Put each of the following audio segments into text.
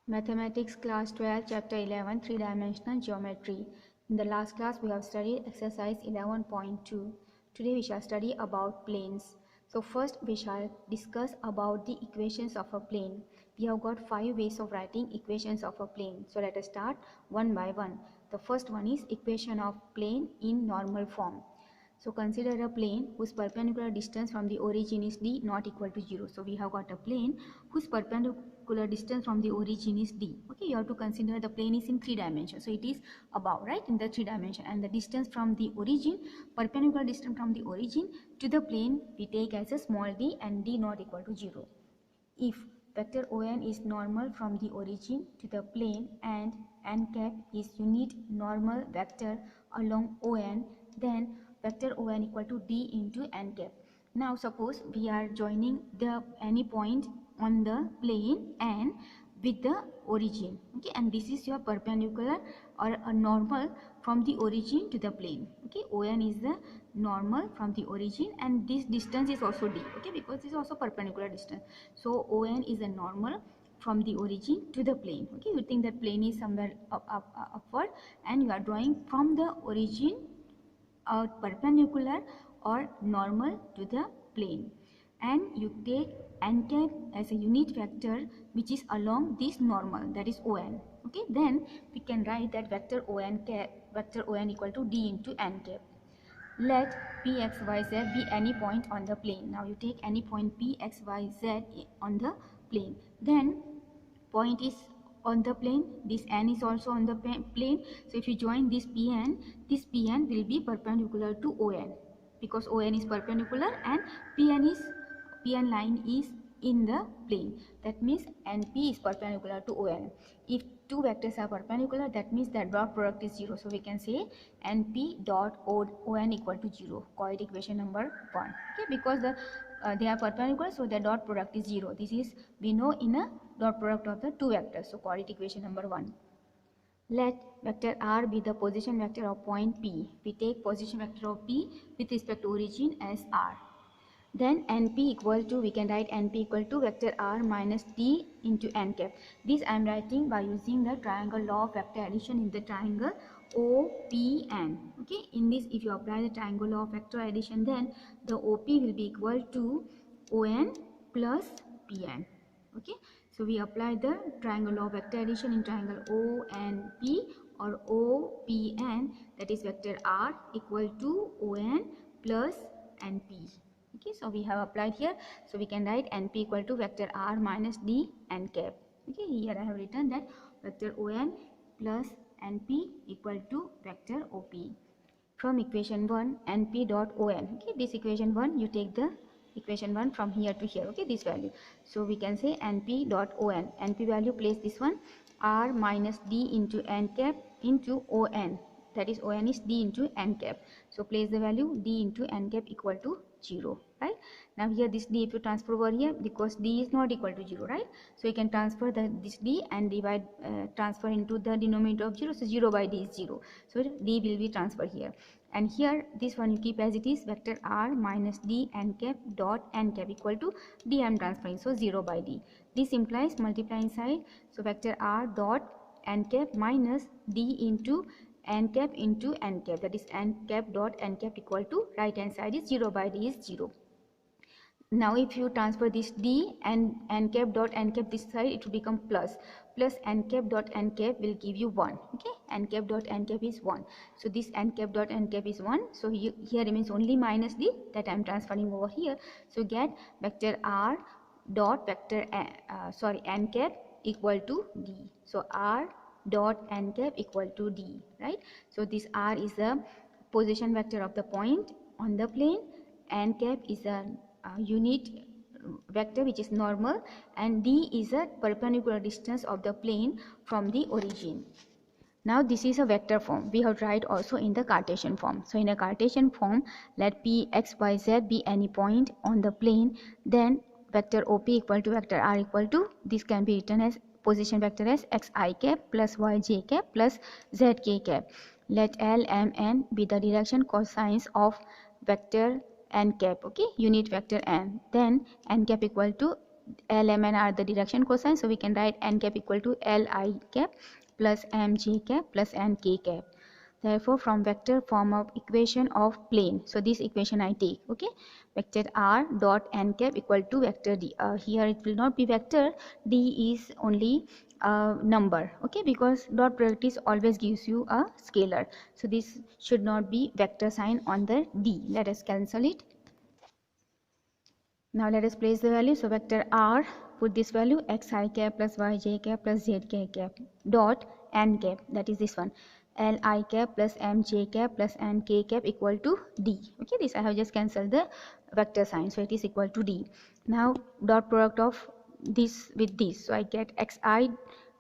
Mathematics class 12 chapter 11 three-dimensional geometry. In the last class we have studied exercise 11.2. Today we shall study about planes. So first we shall discuss about the equations of a plane. We have got 5 ways of writing equations of a plane. So let us start one by one. The first one is equation of plane in normal form. So consider a plane whose perpendicular distance from the origin is d not equal to 0. So we have got a plane whose perpendicular distance from the origin is d. Okay, you have to consider the plane is in 3 dimensions. So it is above, right, in the 3 dimension, and the distance from the origin, perpendicular distance from the origin to the plane we take as a small d and d not equal to 0. If vector on is normal from the origin to the plane and n cap is unit normal vector along on, then vector on equal to d into n cap. Now suppose we are joining the any point on the plane and with the origin, okay, and this is your perpendicular or a normal from the origin to the plane. Okay, on is the normal from the origin and this distance is also d, okay, because this is also perpendicular distance. So on is a normal from the origin to the plane. Okay, you think that plane is somewhere upward and you are drawing from the origin perpendicular or normal to the plane, and you take n cap as a unit vector which is along this normal, that is on. Okay, then we can write that vector on equal to d into n cap. Let p x y z be any point on the plane. Now you take any point p x y z on the plane, then point is on the plane, this n is also on the plane. So if you join this pn, this pn will be perpendicular to on, because on is perpendicular and pn line is in the plane. That means np is perpendicular to on. If two vectors are perpendicular, that means that dot product is 0. So we can say np dot on equal to 0. Call it equation number 1. Okay, because they are perpendicular, so the dot product is 0. This is we know in a dot product of the two vectors. So call it equation number 1. Let vector r be the position vector of point P. We take position vector of P with respect to origin as r. Then np equal to, we can write np equal to vector r minus d into n cap. This I am writing by using the triangle law of vector addition in the triangle OPN. Okay, in this if you apply the triangle law of vector addition, then the OP will be equal to ON plus PN. Okay, so we apply the triangle law of vector addition in triangle ONP or OPN, that is vector r equal to ON plus NP. Okay, so we have applied here, so we can write np equal to vector r minus d n cap. Okay, here I have written that vector on plus np equal to vector op. From equation 1 np dot on, okay, this equation 1 you take the equation 1 from here to here, okay, this value. So we can say np dot on, np value place this one, r minus d into n cap into on, that is on is d into n cap. So place the value d into n cap equal to 0, right? Now here this d if you transfer over here, because d is not equal to 0, right? So you can transfer this d and divide transfer into the denominator of 0. So 0 by d is 0, so d will be transferred here, and here this one you keep as it is, vector r minus d n cap dot n cap equal to d I am transferring, so 0 by d. This implies multiply inside, so vector r dot n cap minus d into n cap into n cap, that is n cap dot n cap equal to right hand side is 0 by d is 0. Now if you transfer this d and n cap dot n cap this side, it will become plus n cap dot n cap will give you 1. Okay, n cap dot n cap is 1, so this n cap dot n cap is 1, so here remains only minus d that I am transferring over here. So get vector r dot vector n cap equal to d, so r dot n cap equal to d, right? So this r is the position vector of the point on the plane, n cap is a unit vector which is normal, and d is a perpendicular distance of the plane from the origin. Now this is a vector form. We have tried also in the Cartesian form. So in a Cartesian form, let p x y z be any point on the plane, then vector op equal to vector r equal to, this can be written as position vector as xi cap plus yj cap plus zk cap. Let l m n be the direction cosines of vector n cap, okay, unit vector n, then n cap equal to L, M, N are the direction cosines, so we can write n cap equal to L I cap plus M J cap plus N K cap. Therefore, from vector form of equation of plane, so this equation I take, okay, vector r dot n cap equal to vector d. Here it will not be vector, d is only number, okay, because dot product is always gives you a scalar, so this should not be vector sign on the d. Let us cancel it. Now let us place the value. So vector r, put this value xi cap plus yj cap plus zk cap dot n cap, that is this one, li cap plus mj cap plus nk cap equal to d. Okay, this I have just cancelled the vector sign, so it is equal to d. Now dot product of this with this, so I get xi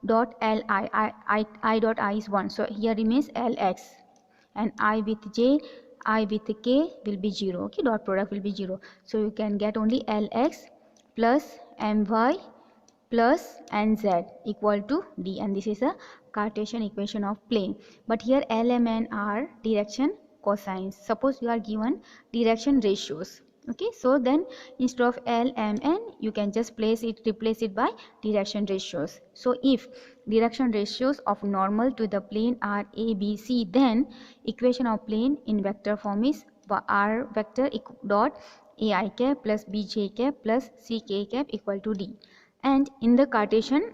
dot li, I dot I is 1, so here remains lx, and I with j, I with k will be 0, okay, dot product will be 0, so you can get only lx plus my plus nz equal to d, and this is a Cartesian equation of plane. But here L, M, N are direction cosines. Suppose you are given direction ratios, okay, so then instead of L, M, N you can just replace it by direction ratios. So if direction ratios of normal to the plane are a, b, c, then equation of plane in vector form is r vector dot ai cap plus bj cap plus ck cap equal to d. And in the Cartesian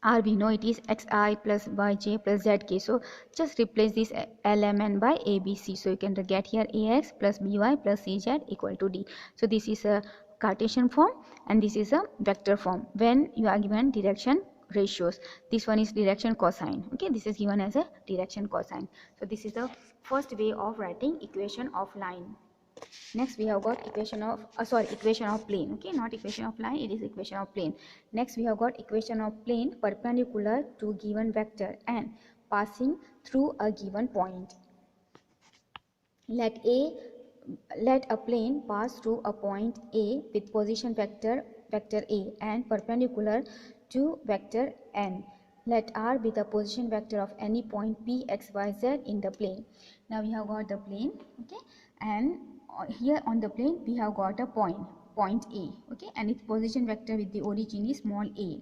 r, we know it is xi plus yj plus zk, so just replace this lmn by abc, so you can get here ax plus by plus cz equal to d. So this is a Cartesian form and this is a vector form when you are given direction ratios. This one is direction cosine, okay, this is given as a direction cosine. So this is the first way of writing equation of line. Next we have got equation of equation of plane, okay, not equation of line, it is equation of plane. Next we have got equation of plane perpendicular to given vector and passing through a given point. Let a plane pass through a point A with position vector A and perpendicular to vector n. Let R be the position vector of any point P, X, Y, Z in the plane. Now we have got the plane, okay, and here on the plane we have got a point A, okay, and its position vector with the origin is small a,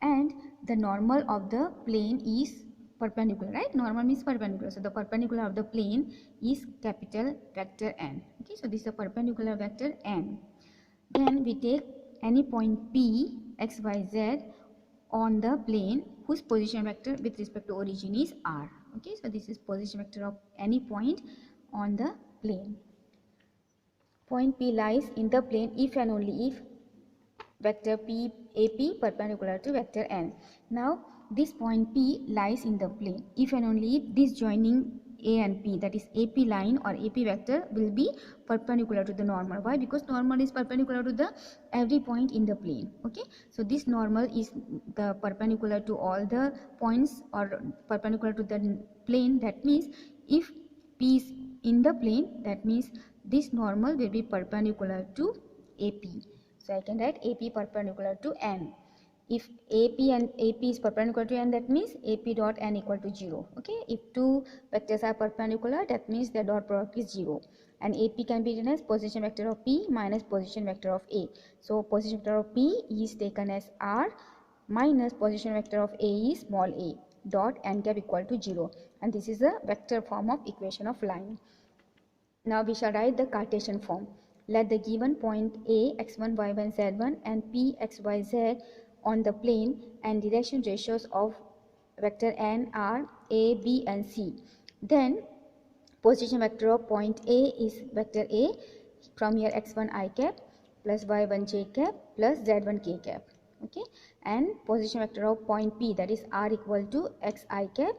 and the normal of the plane is perpendicular, right? Normal means perpendicular, so the perpendicular of the plane is capital vector n, okay, so this is a perpendicular vector n. Then we take any point P, X, Y, Z on the plane whose position vector with respect to origin is r, okay, so this is position vector of any point on the plane. Point P lies in the plane if and only if vector P AP perpendicular to vector n. Now this point P lies in the plane if and only if this joining A and P, that is AP line or AP vector, will be perpendicular to the normal. Why? Because normal is perpendicular to the every point in the plane, okay, so this normal is the perpendicular to all the points or perpendicular to the plane. That means if P is in the plane, that means this normal will be perpendicular to AP. So I can write AP perpendicular to n. If AP and AP is perpendicular to n, that means AP dot n equal to 0. Okay, if two vectors are perpendicular, that means their dot product is 0. And AP can be written as position vector of P minus position vector of A. So position vector of P is taken as R minus position vector of A is small a dot n cap equal to 0. And this is the vector form of equation of line. Now we shall write the Cartesian form. Let the given point A, x1, y1, z1 and P, x, y, z on the plane and direction ratios of vector n are A, B and C. Then position vector of point A is vector A, from here x1 I cap plus y1 j cap plus z1 k cap. Okay, and position vector of point P, that is R equal to x I cap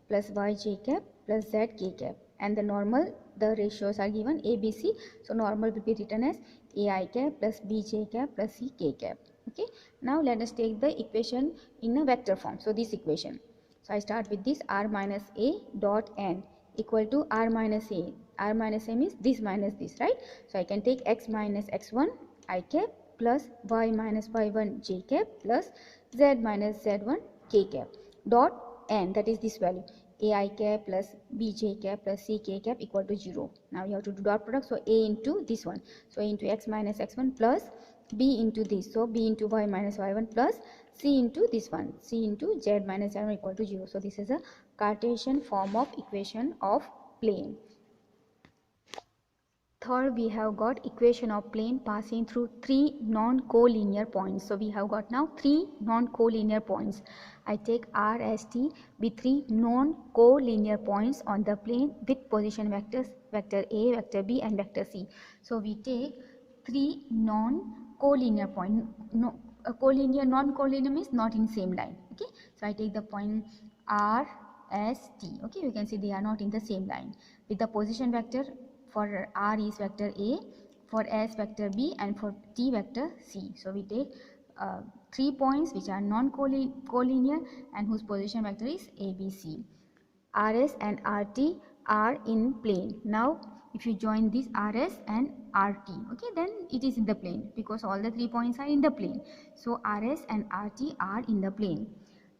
plus y j cap plus z k cap, and the normal, the ratios are given A, B, C, so normal will be written as A I cap plus B j cap plus C k cap. Okay, now let us take the equation in a vector form. So this equation, so I start with this r minus a dot n equal to r minus a. R minus a means this minus this, right? So I can take x minus x1 I cap plus y minus y1 j cap plus z minus z1 k cap dot n, that is this value, a I cap plus b j cap plus c k cap equal to 0. Now you have to do dot product, so a into this one, so a into x minus x1 plus b into this, so b into y minus y1 plus c into this one, c into z minus z1 equal to 0. So this is a Cartesian form of equation of plane. Third, we have got equation of plane passing through three non-collinear points. So we have got now three non-collinear points. I take R as T with three non-collinear points on the plane with position vectors, vector A, vector B and vector C. So we take three non-collinear points. No, collinear, non-collinear means not in same line. Okay, so I take the point R, S, T. Okay, you can see they are not in the same line with the position vector. For R is vector A, for S vector B and for T vector C. So we take 3 points which are non-collinear and whose position vector is ABC. RS and RT are in plane. Now if you join this RS and RT, okay, then it is in the plane because all the 3 points are in the plane. So RS and RT are in the plane.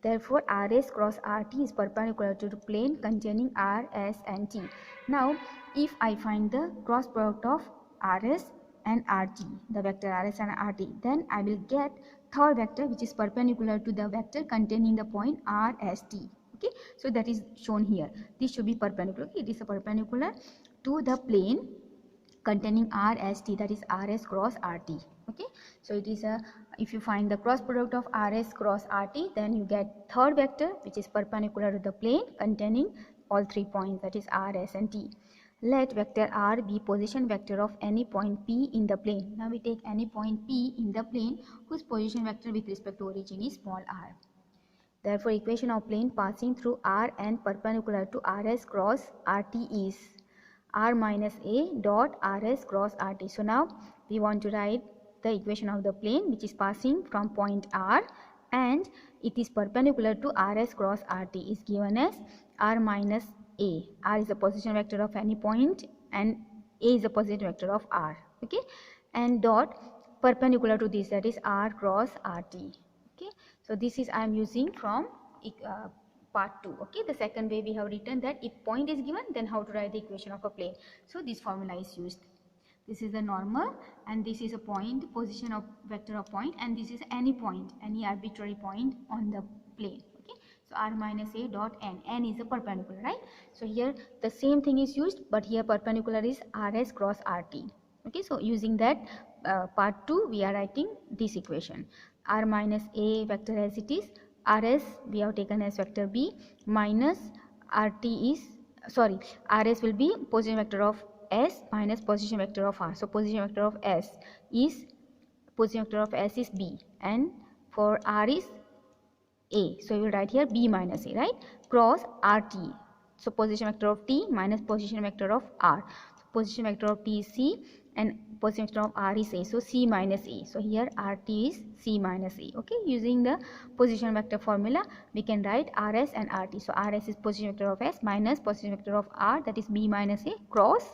Therefore, RS cross RT is perpendicular to the plane containing R, S and T. Now, if I find the cross product of RS and RT, the vector RS and RT, then I will get third vector which is perpendicular to the vector containing the point RST. Okay, so that is shown here. This should be perpendicular. It is a perpendicular to the plane containing RST, that is RS cross RT. Okay, so it is a, if you find the cross product of RS cross RT, then you get third vector which is perpendicular to the plane containing all 3 points, that is R, S and T. Let vector R be position vector of any point P in the plane. Now we take any point P in the plane whose position vector with respect to origin is small r. Therefore, equation of plane passing through R and perpendicular to RS cross RT is R minus A dot RS cross RT. So now we want to write the equation of the plane which is passing from point R and it is perpendicular to RS cross RT is given as R minus A. R is the position vector of any point and A is the position vector of R. Okay, and dot perpendicular to this, that is R cross RT. Okay, so this is I am using from part 2. Okay, the second way we have written that if point is given, then how to write the equation of a plane. So this formula is used. This is the normal and this is a point, position of vector of point, and this is any point, any arbitrary point on the plane. Okay, so R minus A dot N. N is a perpendicular, right? So here the same thing is used, but here perpendicular is RS cross RT. Okay, so using that part 2 we are writing this equation. R minus A vector as it is, RS we have taken as vector B minus RT is, sorry, RS will be position vector of S minus position vector of R. So position vector of S is, position vector of S is B and for R is A. So you will write here B minus A, right? Cross RT. So position vector of T minus position vector of R. So position vector of T is C and position vector of R is A. So C minus A. So here RT is C minus A. Okay, using the position vector formula, we can write RS and RT. So RS is position vector of S minus position vector of R, that is B minus A, cross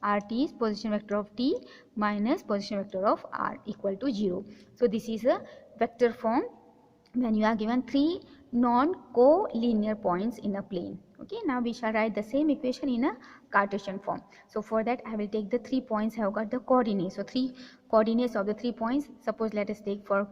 RT is position vector of T minus position vector of R equal to 0. So this is a vector form when you are given three non-collinear points in a plane. Okay, now we shall write the same equation in a Cartesian form. So for that I will take the 3 points, I have got the coordinates. So 3 coordinates of the 3 points. Suppose let us take for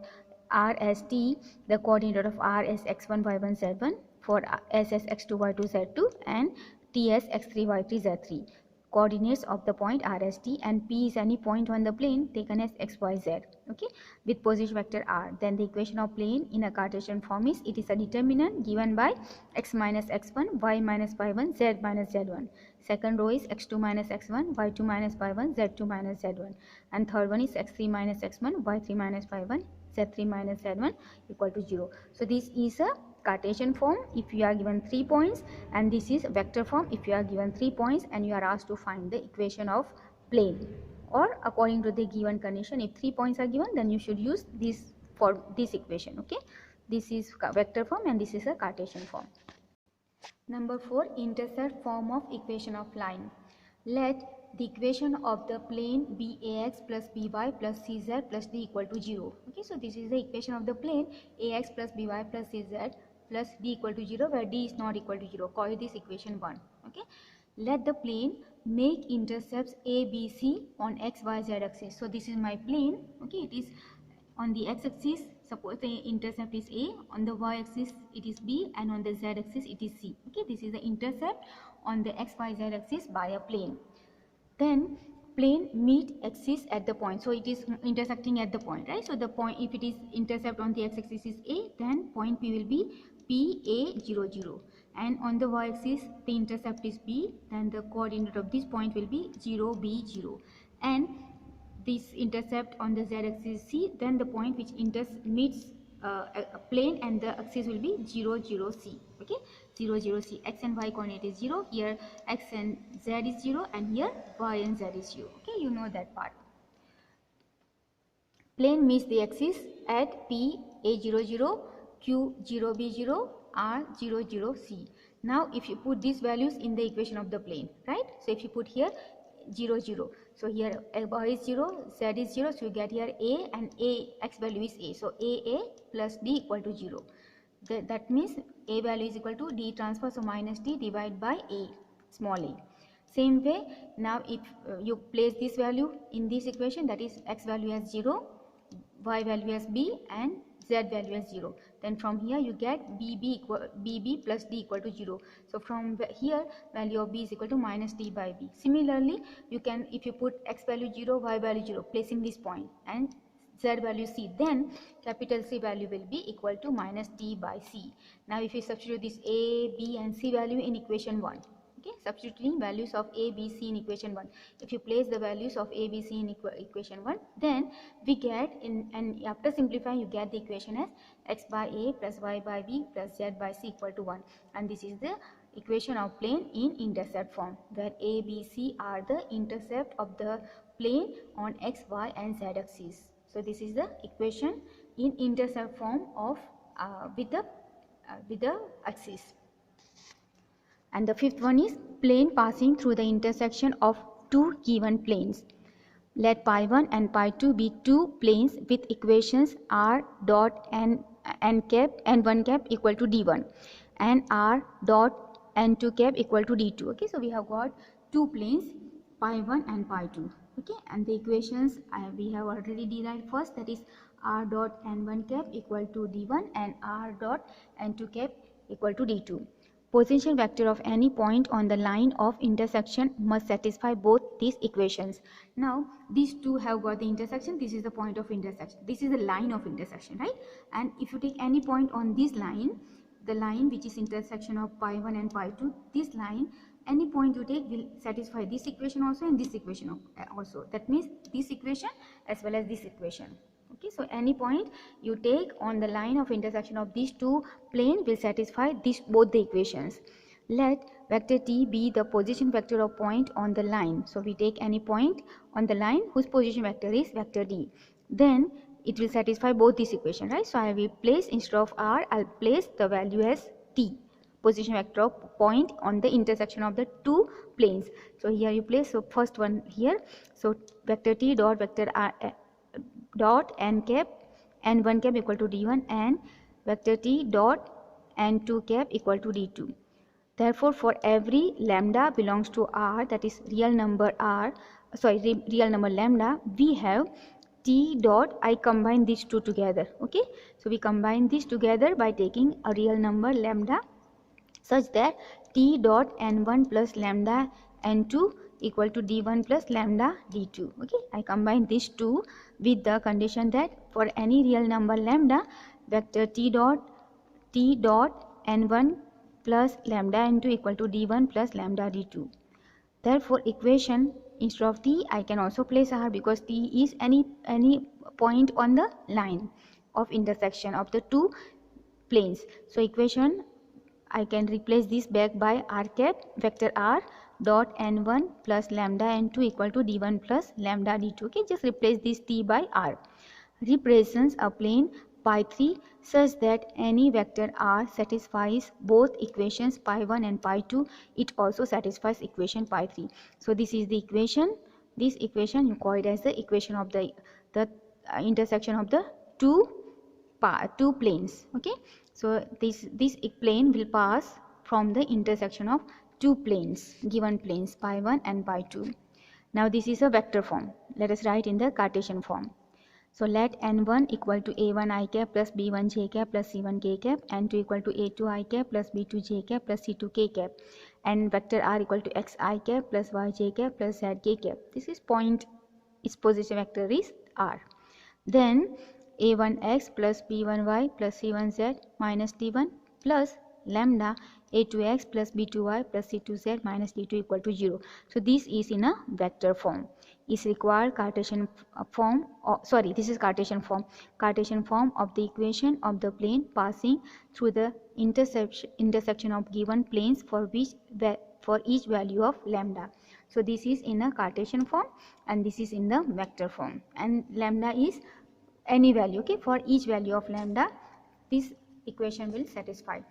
R as T, the coordinate of R is x1, y1, z1, for S as x2, y2, z2 and T as x3, y3, z3. Coordinates of the point R as T, and P is any point on the plane taken as x, y, z. Okay, with position vector R. Then the equation of plane in a Cartesian form is, it is a determinant given by x minus x1, y minus y1, z minus z1. Second row is x2 minus x1, y2 minus y1, z2 minus z1. And third one is x3 minus x1, y3 minus y1, z3 minus z1 equal to 0. So this is a Cartesian form if you are given 3 points, and this is vector form if you are given 3 points and you are asked to find the equation of plane, or according to the given condition, if 3 points are given, then you should use this for this equation. Okay, this is vector form and this is a Cartesian form. Number 4, intercept form of equation of line. Let the equation of the plane be ax plus by plus cz plus d equal to 0. Okay, so this is the equation of the plane ax plus by plus cz plus d equal to 0, where d is not equal to 0. Call this equation 1. Okay, let the plane make intercepts A, B, C on X, Y, Z axis. So this is my plane. Okay, it is on the X axis. Suppose the intercept is A, on the Y axis it is B, and on the Z axis it is C. Okay, this is the intercept on the X, Y, Z axis by a plane. Then plane meet axis at the point, so it is intersecting at the point, right? So the point, if it is intercept on the X axis is A, then point P will be PA00, and on the Y axis the intercept is B, then the coordinate of this point will be 0B0, and this intercept on the Z axis C, then the point which meets a plane and the axis will be 0, 0, C. Okay, 0, 0, C. X and Y coordinate is 0. Here X and Z is 0, and here Y and Z is 0. Okay, you know that part. Plane meets the axis at P A00, Q 0B0, R 0, 0, C. Now if you put these values in the equation of the plane, right? So if you put here 0, 0, so here Y is 0, Z is 0, so you get here A, and A X value is A, so A plus D equal to 0. That means A value is equal to D transpose, so minus D divided by A, small a. Same way, now if you place this value in this equation, that is X value as 0, Y value as B, and Z value as 0, then from here you get BB plus D equal to 0. So from here value of B is equal to minus D by B. Similarly, you can, if you put X value 0, Y value 0, placing this point, and Z value C, then capital C value will be equal to minus D by C. Now if you substitute this A, B and C value in equation 1, okay, substituting values of A, B, C in equation 1. If you place the values of A, B, C in equation 1, then we get, and after simplifying you get the equation as X by A plus Y by B plus Z by C equal to 1. And this is the equation of plane in intercept form, where A, B, C are the intercept of the plane on X, Y and Z axis. So this is the equation in intercept form of with the axis. And the fifth one is plane passing through the intersection of two given planes. Let pi 1 and pi 2 be two planes with equations r dot n cap n1 cap equal to d1 and r dot n2 cap equal to d2. Okay, so we have got two planes, pi 1 and pi 2. Okay, and the equations we have already derived first, that is r dot n1 cap equal to d1 and r dot n2 cap equal to d2. Position vector of any point on the line of intersection must satisfy both these equations. Now these two have got the intersection, this is the point of intersection, this is the line of intersection, right? And if you take any point on this line, the line which is intersection of pi 1 and pi 2, this line, any point you take will satisfy this equation also and this equation also. That means this equation as well as this equation. Okay, so any point you take on the line of intersection of these two planes will satisfy both the equations. Let vector t be the position vector of point on the line. So we take any point on the line whose position vector is vector d. Then it will satisfy both this equation, right? So I will place, instead of r, I'll place the value as t, position vector of point on the intersection of the two planes. So here you place, so first one here, so vector t dot vector r dot n cap n1 cap equal to d1 and vector t dot n2 cap equal to d2. Therefore, for every lambda belongs to R, that is real number lambda, we have t dot, I combine these two together. Okay, so we combine this together by taking a real number lambda such that t dot n1 plus lambda n2 equal to d1 plus lambda d2. Okay, I combine these two with the condition that for any real number lambda, vector t dot n1 plus lambda n2 equal to d1 plus lambda d2. Therefore, equation, instead of t, I can also place r, because t is any point on the line of intersection of the two planes. So equation, I can replace this back by r cap vector r dot n1 plus lambda n2 equal to d1 plus lambda d2. Okay, just replace this t by r. Represents a plane pi 3 such that any vector r satisfies both equations pi 1 and pi 2. It also satisfies equation pi 3. So this is the equation. This equation you call it as the equation of the intersection of the two planes. Okay, so this plane will pass from the intersection of two planes, given planes pi1 and pi2. Now this is a vector form. Let us write in the Cartesian form. So let n1 equal to a1 I cap plus b1 j cap plus c1 k cap, n2 equal to a2 I cap plus b2 j cap plus c2 k cap, and vector r equal to x I cap plus y j cap plus z k cap. This is point, its position vector is r. Then a1x plus b1y plus c1z minus d1 plus lambda a2x plus b2y plus c2z minus d2 equal to 0. So this is in a vector form. Is required Cartesian form, this is Cartesian form. Cartesian form of the equation of the plane passing through the intersection of given planes for each value of lambda. So this is in a Cartesian form and this is in the vector form, and lambda is any value, okay, for each value of lambda this equation will satisfy.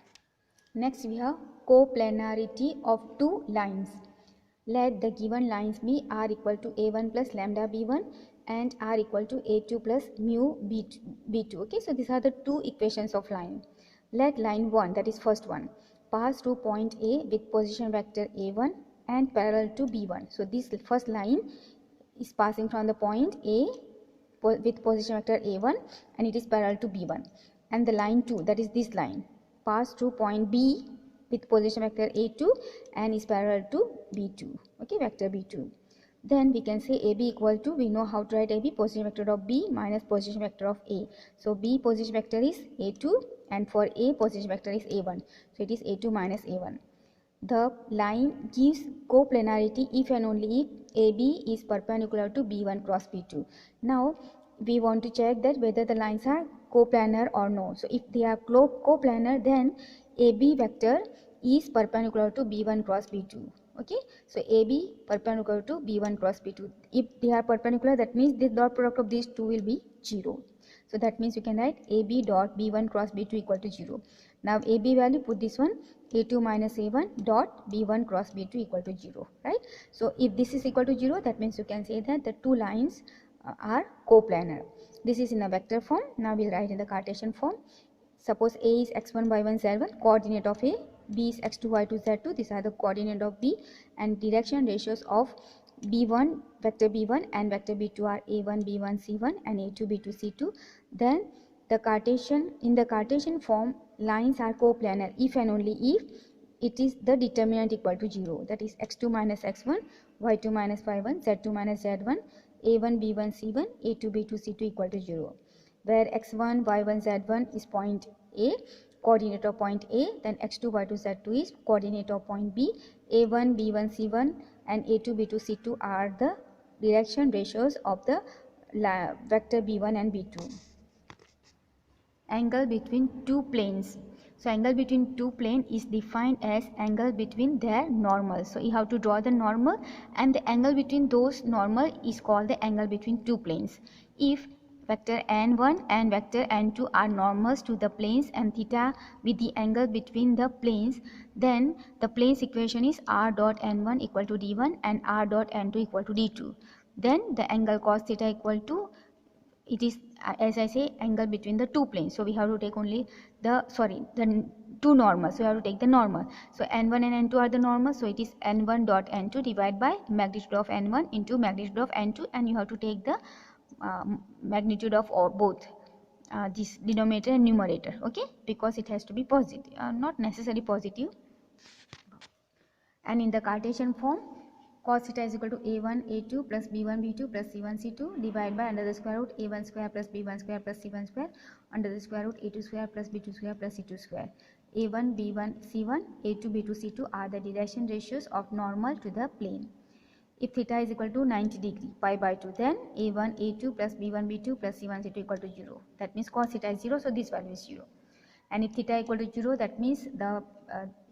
Next we have coplanarity of two lines. Let the given lines be r equal to a1 plus lambda b1 and r equal to a2 plus mu b2. Okay, so these are the two equations of line. Let line 1, that is first one, pass through point A with position vector a1 and parallel to b1. So this first line is passing from the point A with position vector a1 and it is parallel to b1, and the line 2, that is this line, pass through point B with position vector a2 and is parallel to b2, okay, vector b2. Then we can say AB equal to, we know how to write AB, position vector of B minus position vector of A. So B position vector is A2 and for A position vector is A1. So it is A2 minus A1. The line gives coplanarity if and only if AB is perpendicular to B1 cross B2. Now we want to check that whether the lines are coplanar or no. So if they are coplanar, then AB vector is perpendicular to B1 cross B2. Okay, so AB perpendicular to B1 cross B2. If they are perpendicular, that means the dot product of these two will be 0. So that means you can write AB dot B1 cross B2 equal to 0. Now AB value, put this one, A2 minus A1 dot B1 cross B2 equal to 0, right? So if this is equal to 0, that means you can say that the two lines are coplanar. This is in a vector form. Now we'll write in the Cartesian form. Suppose A is x1 y1 z1, coordinate of A, B is x2 y2 z2, these are the coordinate of B, and direction ratios of B1, vector B1 and vector B2 are A1 B1 C1 and A2 B2 C2. Then in the Cartesian form, lines are coplanar if and only if it is the determinant equal to 0, that is x2 minus x1, y2 minus y1, z2 minus z1, A1 B1 C1, A2 B2 C2 equal to 0, where x1 y1 z1 is point A, coordinate of point A, then x2 y2 z2 is coordinate of point B, A1 B1 C1 and A2 B2 C2 are the direction ratios of the vector B1 and B2. Angle between two planes. So angle between two planes is defined as angle between their normals. So you have to draw the normal, and the angle between those normal is called the angle between two planes. If vector n1 and vector n2 are normals to the planes and theta with the angle between the planes, then the plane's equation is r dot n1 equal to d1 and r dot n2 equal to d2. Then the angle cos theta equal to, it is, as I say, angle between the two planes. So we have to take only the two normals. So we have to take the normal. So n1 and n2 are the normal. So it is n1 dot n2 divided by magnitude of n1 into magnitude of n2, and you have to take the magnitude of both this denominator and numerator. Okay, because it has to be positive, not necessarily positive. And in the Cartesian form, cos theta is equal to a1 a2 plus b1 b2 plus c1 c2 divided by under the square root a1 square plus b1 square plus c1 square under the square root a2 square plus b2 square plus c2 square. A1 b1 c1 a2 b2 c2 are the direction ratios of normal to the plane. If theta is equal to 90 degree pi by 2, then a1 a2 plus b1 b2 plus c1 c2 equal to 0. That means cos theta is 0, so this value is 0. And if theta equal to 0, that means the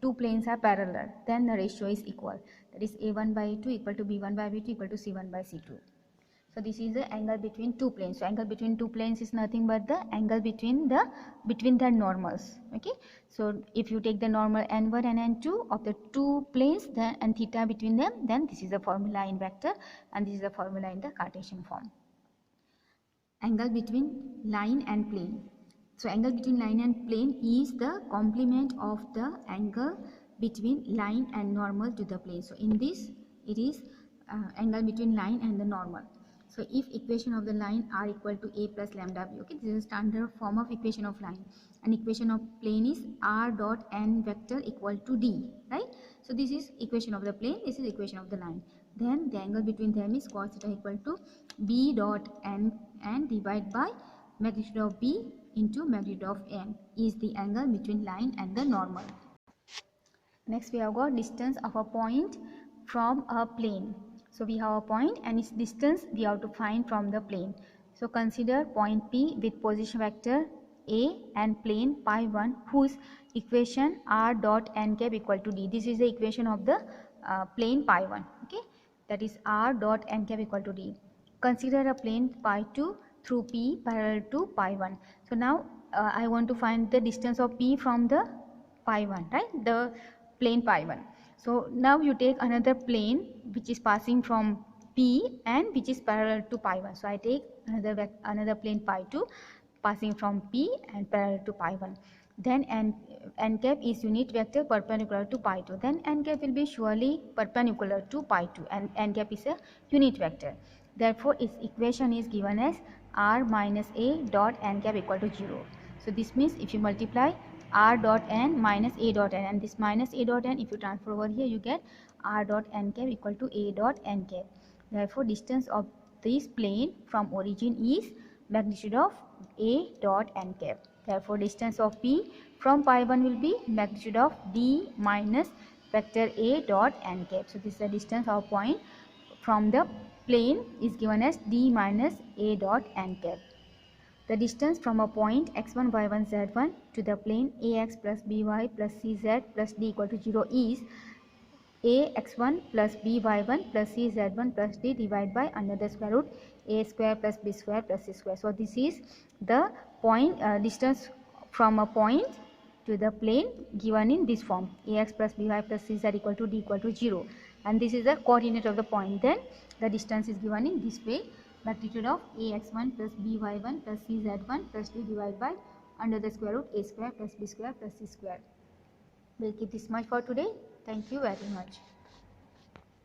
two planes are parallel, then the ratio is equal, that is a1 by a2 equal to b1 by b2 equal to c1 by c2. So this is the angle between two planes. So angle between two planes is nothing but the angle between the normals. Okay, so if you take the normal n1 and n2 of the two planes, then and theta between them, then this is the formula in vector and this is the formula in the Cartesian form. Angle between line and plane. So angle between line and plane is the complement of the angle between line and normal to the plane. So in this it is angle between line and the normal. So if equation of the line r equal to a plus lambda b, okay, this is a standard form of equation of line, and equation of plane is r dot n vector equal to d, right? So this is equation of the plane, this is equation of the line. Then the angle between them is cos theta equal to b dot n divided by magnitude of b into magnitude of n is the angle between line and the normal. Next we have got distance of a point from a plane. So we have a point and its distance we have to find from the plane. So consider point P with position vector A and plane pi 1 whose equation r dot n cap equal to d. This is the equation of the plane pi 1, okay, that is r dot n cap equal to d. Consider a plane pi 2 through P parallel to pi 1. So now I want to find the distance of P from the pi 1, right, the plane pi 1. So now you take another plane which is passing from P and which is parallel to pi 1. So I take another plane pi 2 passing from P and parallel to pi 1. Then n cap is unit vector perpendicular to pi 2. Then n cap will be surely perpendicular to pi 2, and n cap is a unit vector. Therefore its equation is given as r minus a dot n cap equal to 0. So this means if you multiply r dot n minus a dot n, and this minus a dot n, if you transfer over here, you get r dot n cap equal to a dot n cap. Therefore distance of this plane from origin is magnitude of a dot n cap. Therefore distance of P from pi 1 will be magnitude of d minus vector a dot n cap. So this is the distance of point from the plane is given as d minus a dot n cap. The distance from a point x1, y1, z1 to the plane ax plus by plus cz plus d equal to 0 is ax1 plus by1 plus cz1 plus d divided by under the square root a square plus b square plus c square. So this is the point distance from a point to the plane given in this form, ax plus by plus cz equal to d equal to 0, and this is the coordinate of the point. Then the distance is given in this way, magnitude of ax1 plus by1 plus cz1 plus d divided by under the square root a square plus b square plus c square. We'll keep this much for today. Thank you very much.